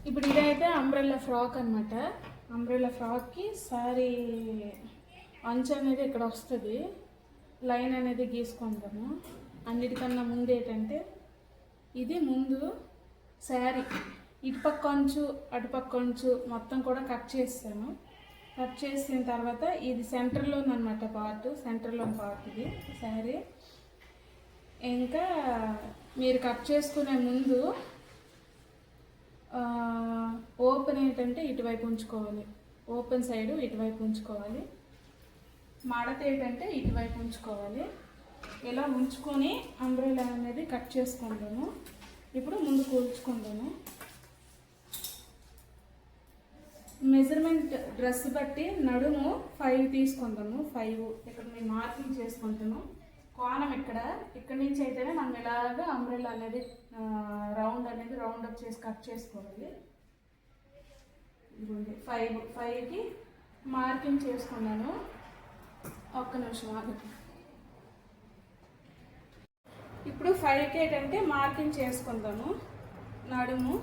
ఇప్పుడు ఇదైతే umbrella frock అనమాట. అంబ్రెల్లా ఫ్రాక్కి సారీ అంచు అనేది ఇక్కడ వస్తుంది, లైన్ అనేది గీసుకుంటాము. అన్నిటికన్నా ముందు ఏంటంటే ఇది ముందు శారీ ఇటుపక్క అంచు అటుపక్క అంచు మొత్తం కూడా కట్ చేస్తాను. కట్ చేసిన తర్వాత ఇది సెంటర్లో ఉందన్నమాట, సెంటర్లో పార్ట్ ఇది శారీ. ఇంకా మీరు కట్ చేసుకునే ముందు ఓపెన్ ఏంటంటే ఇటువైపు ఉంచుకోవాలి, ఓపెన్ సైడు ఇటువైపు ఉంచుకోవాలి, మడత ఏంటంటే ఇటువైపు ఉంచుకోవాలి. ఇలా ఉంచుకొని అంబ్రెల్లా అనేది కట్ చేసుకుంటాము. ఇప్పుడు ముందు కూల్చుకుంటాము. మెజర్మెంట్ డ్రెస్ బట్టి నడుము 5 తీసుకుంటాము. 5 ఇక్కడ మేము మార్కింగ్ చేసుకుంటాము. కోణం ఇక్కడ నుంచి అయితేనే మనం ఇలాగా అంబ్రెల్లా అనేది రౌండ్ అప్ చేసి కట్ చేసుకోవాలి. 5కి మార్కింగ్ చేసుకున్నాను. ఒక్క నిమిషం ఆగండి. ఇప్పుడు 5కి ఏంటంటే మార్కింగ్ చేసుకుందాము. నడుము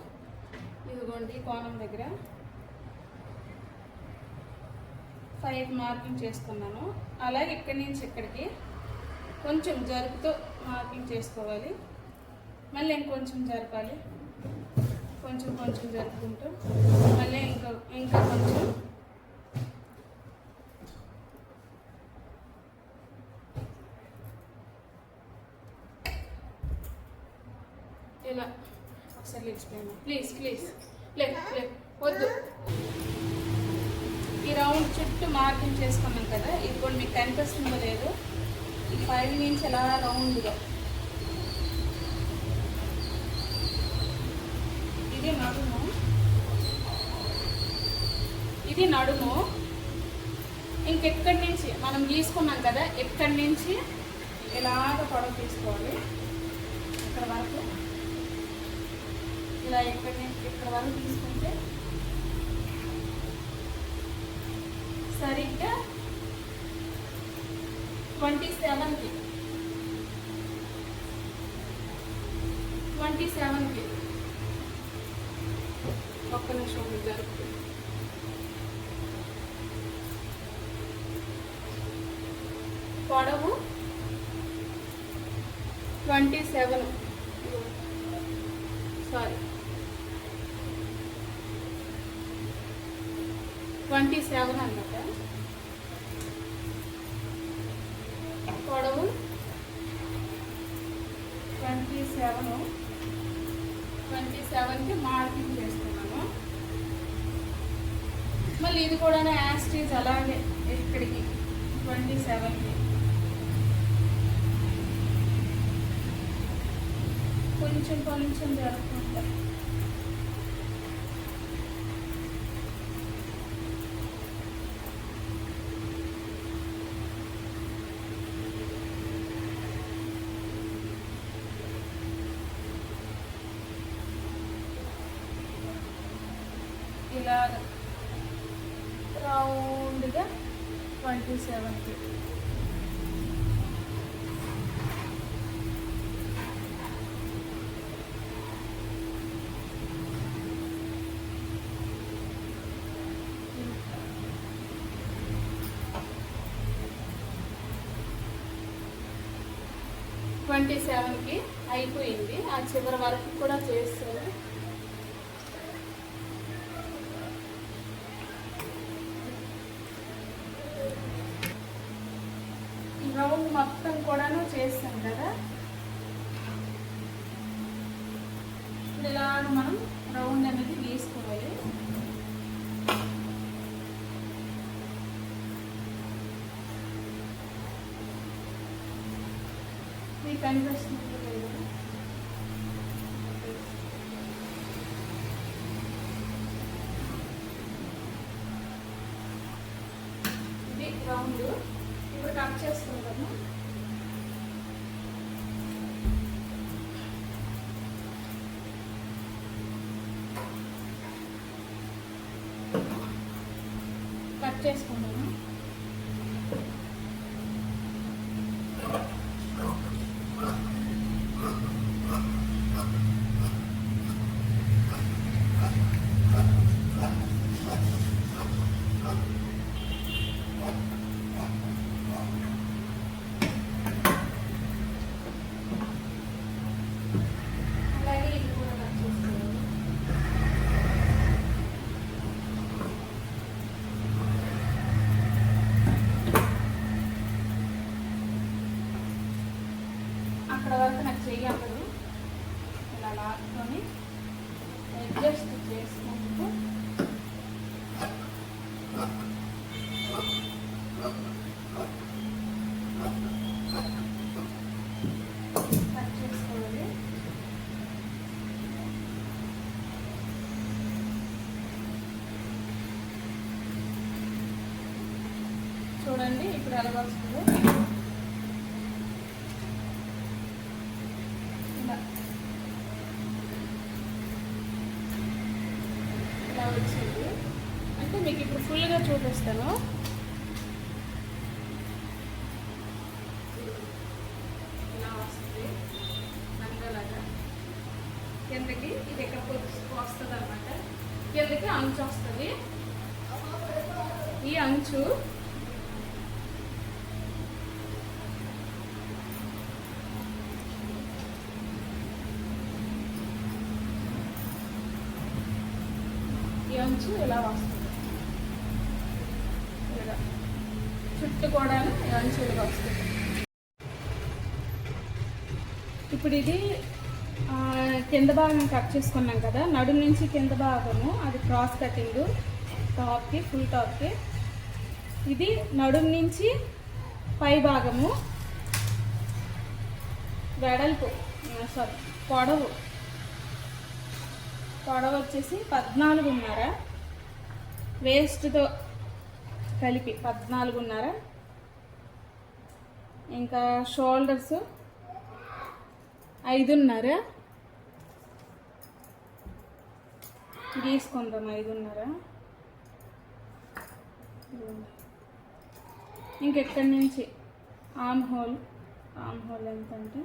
ఇదిగోండి కోణం దగ్గర 5కి మార్కింగ్ చేసుకున్నాను. అలాగే ఇక్కడి నుంచి ఇక్కడికి కొంచెం జరుపుతో మార్కింగ్ చేసుకోవాలి. మళ్ళీ ఇంకొంచెం జరపాలి, కొంచెం జరుపుకుంటూ మళ్ళీ ఇంకా కొంచెం ఇలా ఒకసారి లేచిపోయాను. ప్లీజ్ వద్దు. ఈ రౌండ్ చుట్టూ మార్కింగ్ చేసుకున్నాం కదా, ఇది కూడా మీకు కనిపిస్తుందో లేదు. ఈ 5 నుంచి ఎలా రౌండ్గా ఇది నడుము. ఇంకెక్కడి నుంచి మనం గీసుకున్నాం కదా, ఎక్కడి నుంచి ఇలాగ పొడవు తీసుకోవాలి. ఇక్కడ వరకు ఇలా ఇక్కడ వరకు తీసుకుంటే సరిగ్గా 27కి ఒక్క నిమిషం జరుపుతుంది. పొడవు 27 అన్నమాట. పొడవు 27కి మార్కింగ్ చేస్తున్నాను. మళ్ళీ ఇది కూడా యాస్టీజ్ అలాగే ఇక్కడికి 27కి కొంచెం జరుపుకుంటా. ఇలాగ రౌండ్గా 27కి అయిపోయింది. ఆ చివరి వరకు కూడా చేస్తారు. రౌండ్ మొత్తం కూడాను చేస్తాం కదా, ఇలాగ మనం రౌండ్ అనేది గీసుకోవాలి. మీకు కనిపిస్తుంది లేదు, ఇది రౌండ్. ఇప్పుడు కట్ చేసుకుంటాము. కట్ చేసుకుంటాము. వరకు నాకు చెయ్యదు. ఇలా లాక్కొని అడ్జస్ట్ చేసుకుంటూ కట్ చేసుకోవాలి. చూడండి ఇప్పుడు ఎలా వస్తుందో. ఇలా వచ్చింది అంటే మీకు ఇప్పుడు ఫుల్గా చూపిస్తాను. ఇలా వస్తుంది నంగలాగా కిందకి. ఇది ఎక్కడ వస్తుంది అనమాట. కిందకి అంచు వస్తుంది. ఈ అంచు అంచు ఇలా వస్తుంది. ఇలా చుట్టూ కూడా ఈ అంచు ఇలా వస్తుంది. ఇప్పుడు ఇది కింద భాగం కట్ చేసుకున్నాం కదా, నడుము నుంచి కింద భాగము అది క్రాస్ కటింగ్ టాప్కి, ఫుల్ టాప్కి. ఇది నడుము నుంచి పై భాగము వెడల్పు పొడవు వచ్చేసి 14.5, వేస్ట్తో కలిపి 14.5. ఇంకా షోల్డర్స్ 5.5 గీసుకుందాం. 5.5. ఇంకెక్కడి నుంచి ఆర్మ్ హోల్ ఎంత అంటే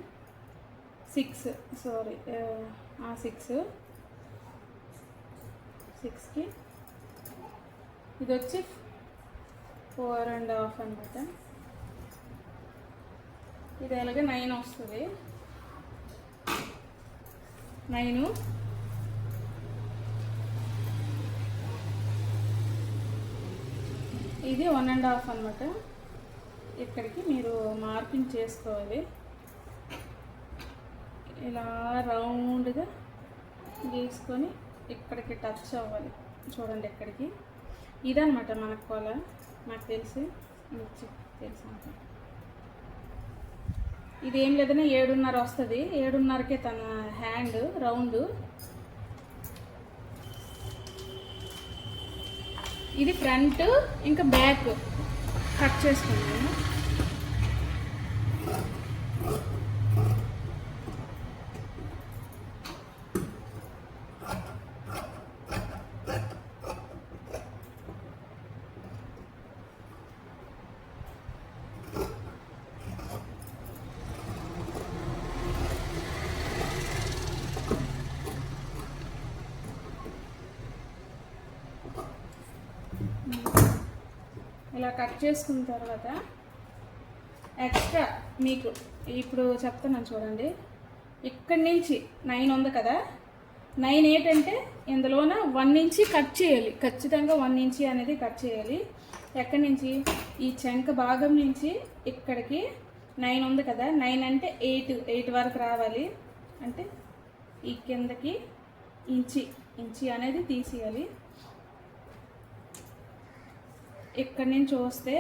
6, సారీ 6కి ఇది వచ్చి 4.5 అనమాట. ఇది అలాగే 9 వస్తుంది. 9 ఇది 1.5 అనమాట. ఇక్కడికి మీరు మార్కింగ్ చేసుకోవాలి. ఇలా రౌండ్గా గీసుకొని ఇక్కడికి టచ్ అవ్వాలి. చూడండి ఇక్కడికి. ఇదనమాట మనకు కొల. నాకు తెలుసు అంట. ఇదేం లేదని 7.5 వస్తుంది. 7.5కే తన హ్యాండ్ రౌండ్. ఇది ఫ్రంట్ ఇంకా బ్యాక్ కట్ చేసుకున్నాను. ఇలా కట్ చేసుకున్న తర్వాత ఎక్స్ట్రా మీకు ఇప్పుడు చెప్తున్నాను చూడండి. ఇక్కడి నుంచి 9 ఉంది కదా, 9 ఏంటంటే ఇందులోన 1 ఇంచి కట్ చేయాలి. ఖచ్చితంగా 1 ఇంచి అనేది కట్ చేయాలి. ఎక్కడి నుంచి? ఈ చెంక భాగం నుంచి ఇక్కడికి 9 ఉంది కదా, 9 అంటే 8 వరకు రావాలి. అంటే ఈ కిందకి ఇంచి అనేది తీసేయాలి. ఇక్కడి నుంచి వస్తే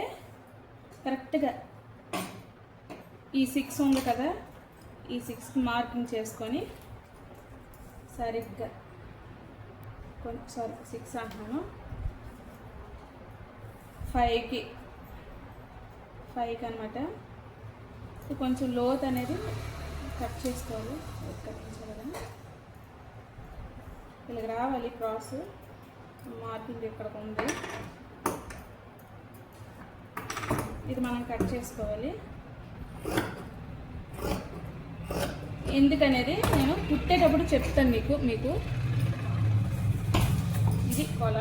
కరెక్ట్గా ఈ 6 ఉంది కదా, ఈ 6కి మార్కింగ్ చేసుకొని సరిగ్గా 6 అంటున్నాను, 5కి అనమాట. కొంచెం లోత్ అనేది కట్ చేసుకోవాలి. కట్ చేయాలి ఇలా రావాలి. క్రాస్ మార్కింగ్ ఇక్కడ ఉంది. ఇది మనం కట్ చేసుకోవాలి. ఎందుకనేది నేను కుట్టేటప్పుడు చెప్తాను మీకు. ఇది కొల.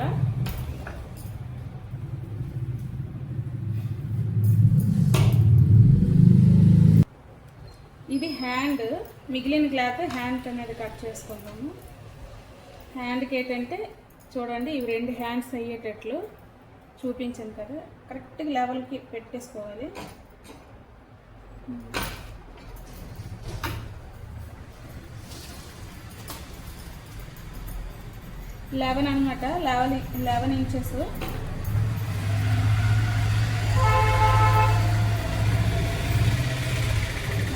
ఇది హ్యాండ్. మిగిలిన క్లాత్ హ్యాండ్ అనేది కట్ చేసుకుందాము. హ్యాండ్కి ఏంటంటే చూడండి, ఇవి 2 హ్యాండ్స్ అయ్యేటట్లు చూపించాను కదా, కరెక్ట్గా లెవెల్కి పెట్టేసుకోవాలి. 11 అనమాట. 11 ఇంచెస్.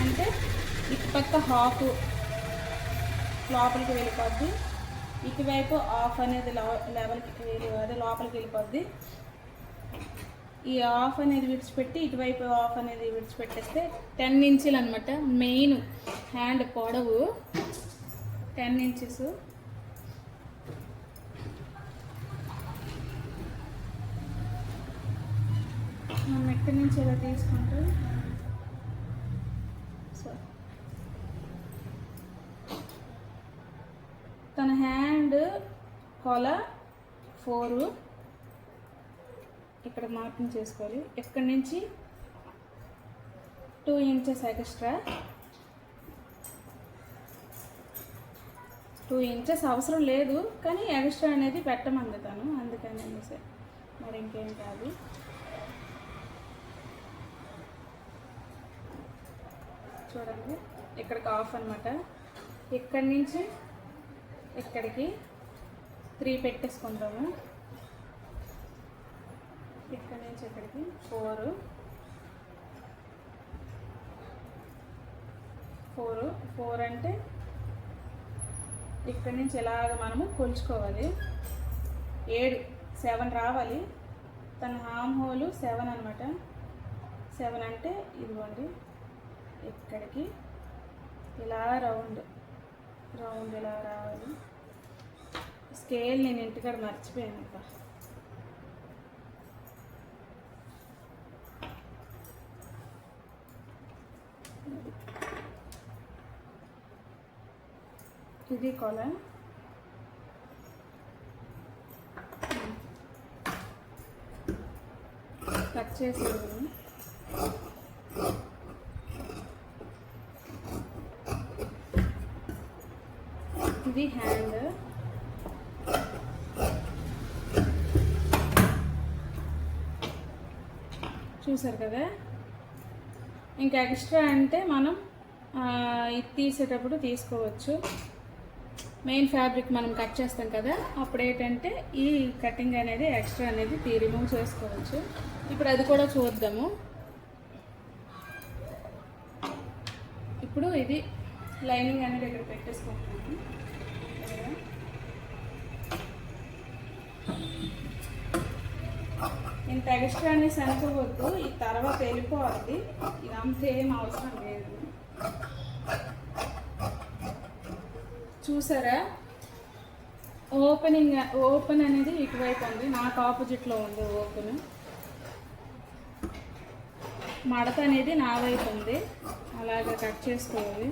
అంటే ఇటుపక్క హాఫ్ లోపలికి వెళ్ళిపోద్ది, ఇటువైపు హాఫ్ అనేది అదే లోపలికి వెళ్ళిపోద్ది. ఈ హాఫ్ అనేది విడిచిపెట్టి ఇటువైపు హాఫ్ అనేది విడిచిపెట్టేస్తే 10 ఇంచులు అనమాట. మెయిన్ హ్యాండ్ పొడవు 10 ఇంచెస్. మనం ఎక్కడి నుంచి ఎలా తీసుకుంటే తన హ్యాండ్ కొల 4 ఇక్కడ మార్కింగ్ చేసుకోవాలి. ఇక్కడి నుంచి 2 ఇంచెస్ ఎక్స్ట్రా. 2 ఇంచెస్ అవసరం లేదు, కానీ ఎక్స్ట్రా అనేది పెట్టమంది తను, అందుకని అనేసి, మరి ఇంకేం కాదు. చూడండి, ఇక్కడికి హాఫ్ అనమాట. ఇక్కడి నుంచి ఇక్కడికి 3 పెట్టేసుకుంటాము. ఇక్కడి నుంచి ఇక్కడికి 4 అంటే ఇక్కడి నుంచి ఇలాగ మనము కొలుచుకోవాలి. 7 రావాలి. తన హామ్ హోల్ 7 అనమాట. 7 అంటే ఇదిగోండి, ఇక్కడికి ఇలా రౌండ్ ఇలా రావాలి. స్కేల్ నేను ఇంటికాడ మర్చిపోయాను. ఇంకా ఇది కొల. కట్ చేసేది. ఇది హ్యాండ్. చూసారు కదా. ఇంకా ఎక్స్ట్రా అంటే మనం ఇది తీసేటప్పుడు తీసుకోవచ్చు. మెయిన్ ఫ్యాబ్రిక్ మనం కట్ చేస్తాం కదా, అప్పుడు ఏంటంటే ఈ కటింగ్ అనేది ఎక్స్ట్రా అనేది రిమూవ్ చేసుకోవచ్చు. ఇప్పుడు అది కూడా చూద్దాము. ఇప్పుడు ఇది లైనింగ్ అనేది ఇక్కడ పెట్టేసుకుంటున్నాను. ఇంత ఎక్స్ట్రా అనేసి అనుకోవద్దు, ఈ తర్వాత వెళ్ళిపోవాలి. ఇదంతా ఏం అవసరం లేదు. చూసారా, ఓపెన్ అనేది ఇటువైపు ఉంది, నాకు ఆపోజిట్లో ఉంది ఓపెన్. మడత అనేది నా వైపు ఉంది, అలాగే కట్ చేసుకోవాలి.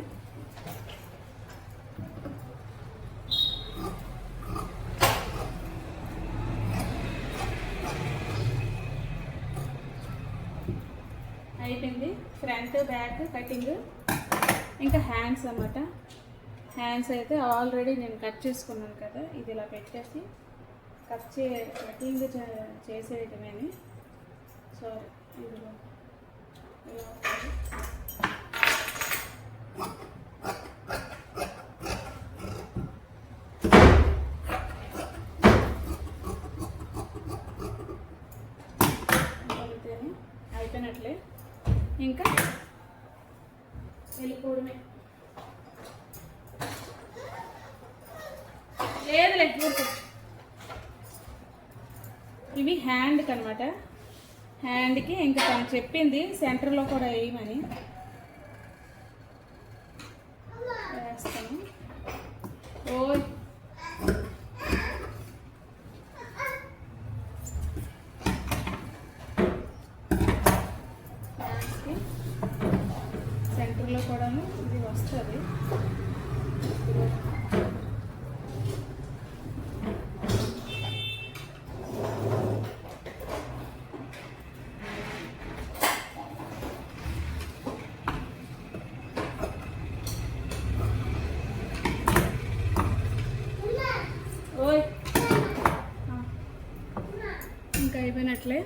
అయిపోయింది ఫ్రంట్ బ్యాక్ కటింగ్. ఇంకా హ్యాండ్స్ అన్నమాట. హ్యాండ్స్ అయితే ఆల్రెడీ నేను కట్ చేసుకున్నాను కదా, ఇది ఇలా పెట్టేసి కటింగ్ చేసేయటమేని. సారీ, ఇదిగో అంతేనే, అయిపోయినట్లే. ఇంకా వెళ్ళిపోవడమే. లేదులే, ఇవి హ్యాండ్కి అనమాట. హ్యాండ్కి ఇంకా తను చెప్పింది సెంటర్లో కూడా వేయమని వేస్తాను. ఓయ్ హ్యాండ్స్కి సెంటర్లో కూడాను ఇది వస్తుంది. ఇంకా అయిపోయినట్లే.